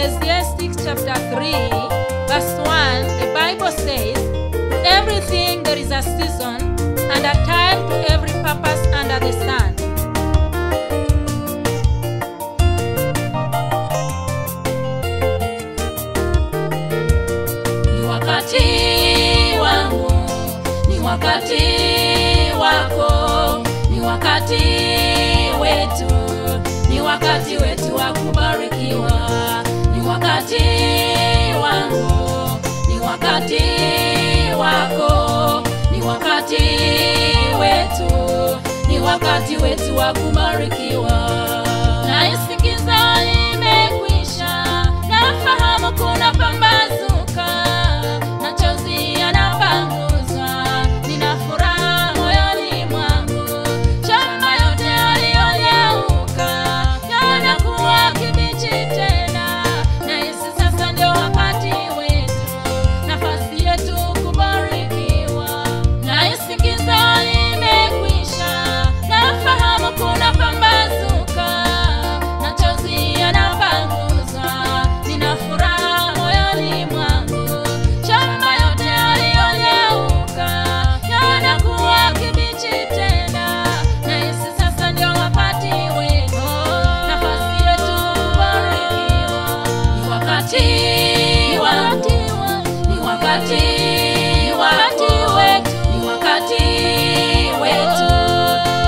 Ecclesiastes chapter 3 verse 1, the Bible says, "To everything there is a season and a time to every purpose under the sun." Ni wakati wangu, ni wakati wako, ni wakati wetu, ni wakati wetu wa kubarikiwa. Ni wakati wangu, ni wakati wako, ni wakati wetu, ni wakati wetu wa kubarikiwa. Na isikiza imekwisha, nafahamu kuna pambazuka, na chozi yanapanguzwa, nina furaha moyoni mwangu. Shamba yote yaliyonyauka yanakuwa kibichi tena, na hisi sasa ndio wakati wetu, nafasi yetu kubarikiwa. Na isikiza imekwisha, nafahamu kuna pambazuka, na chozi yanapanguzwa, nina furaha moyoni mwangu. Shamba yote yaliyonyauka yanakuwa kibichi tena, na hisi sasa ndio wakati wetu, nafasi yetu kubarikiwa. Ni wakati wangu, ni wakati wetu, ni wakati wetu,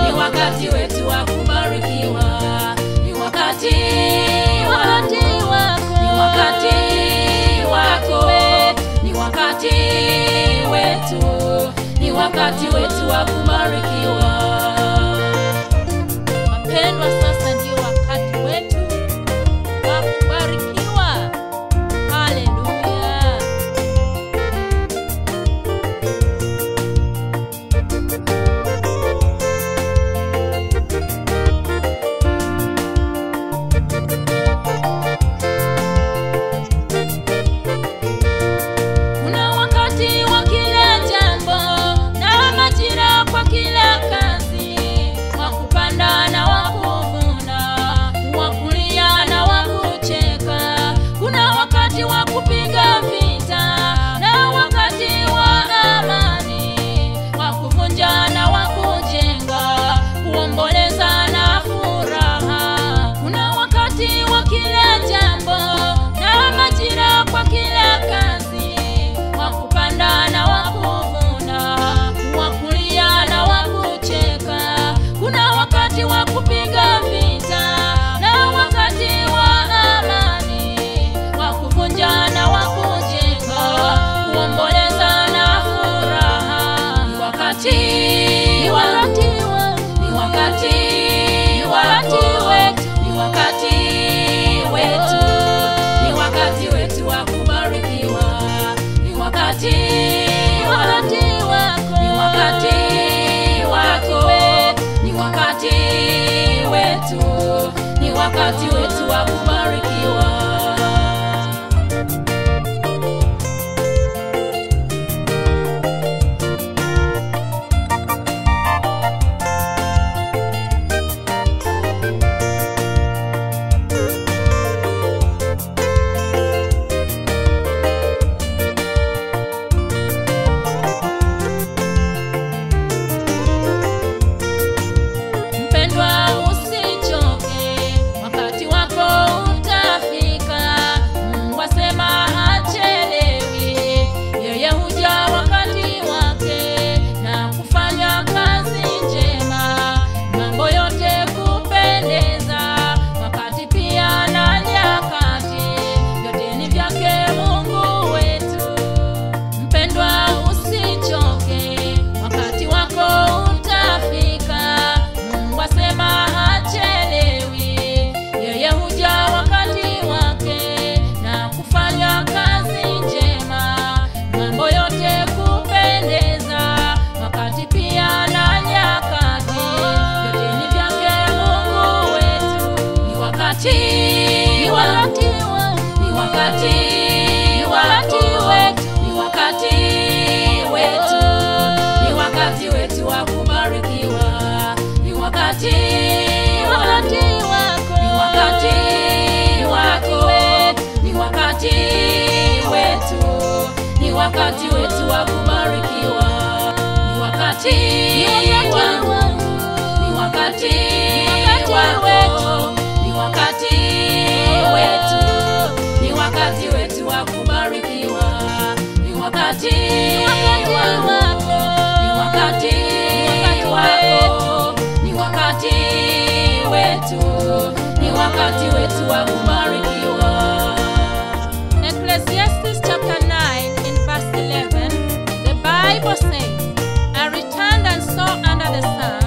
ni wakati wetu wa kubarikiwa. Ni wakati wako, ni wakati wako, ni wakati wetu, ni wakati wetu wa kubarikiwa. Wapendwa, sasa ndio wakati wetu wa kubarikiwa. Haleluya. Kuna wakati wa kila jambo na majira kwa kila kazi, wa kupanda na wa kuvuna, wa kulia na wa kucheka. Kuna wakati wa kupiga vita na wakati wa amani, wa kuvunja na wa kujenga, kuomboleza na furaha. Kuna wakati wa kila jambo na majira kwa kila kazi, wa kupanda na wa kuvuna, wa kulia na wa kucheka. Kuna wakati wa kupiga vita na wakati wa amani, wa kuvunja na wa kujenga, kuomboleza na furaha. Ni wakati wangu, ni wakati wetu, ni wakati wetu, ni wakati wetu wa kubarikiwa. Ni wakati wako, ni wakati wako, ni wakati wetu, ni wakati wetu wa kubarikiwa. Mpendwa, usichoke, wakati wako utafika. wakati wetu wa kubarikiwa. Ni wakati wangu, ni wakati wako, ni wakati wetu, ni wakati wetu wa kubarikiwa. Ni wakati wako, ni wakati wako, ni wakati wetu, ni wakati wetu wa kubarikiwa. Ecclesiastes chapter 9 in verse 11, the Bible says, I returned and saw under the sun